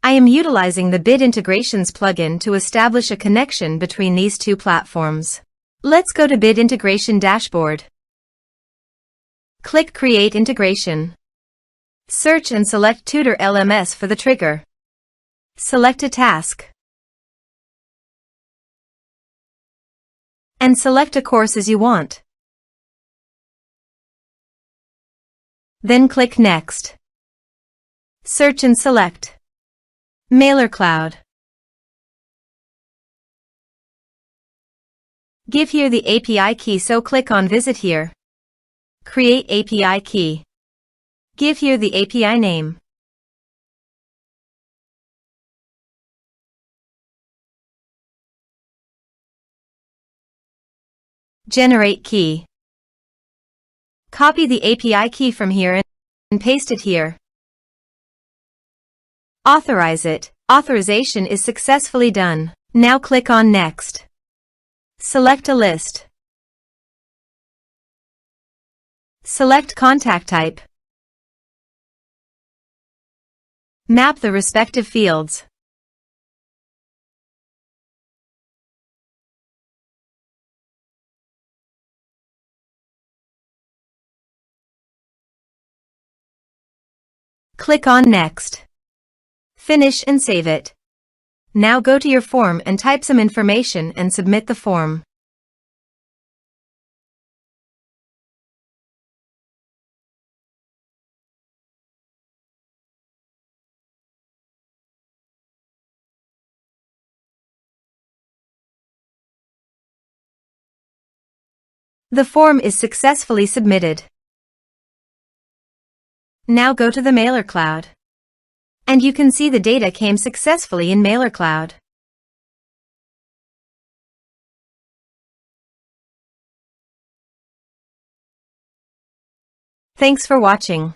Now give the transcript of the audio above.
I am utilizing the Bid Integrations plugin to establish a connection between these two platforms. Let's go to Bid Integration Dashboard. Click Create Integration. Search and select Tutor LMS for the trigger. Select a task. And select a course as you want. Then click Next. Search and select Mailercloud. Give here the API key, so click on Visit here. Create API key. Give here the API name. Generate key. Copy the API key from here and paste it here. Authorize it. Authorization is successfully done. Now click on Next. Select a list. Select contact type. Map the respective fields. Click on Next. Finish and save it. Now go to your form and type some information and submit the form. The form is successfully submitted. Now go to the Mailercloud. And you can see the data came successfully in Mailercloud. Thanks for watching.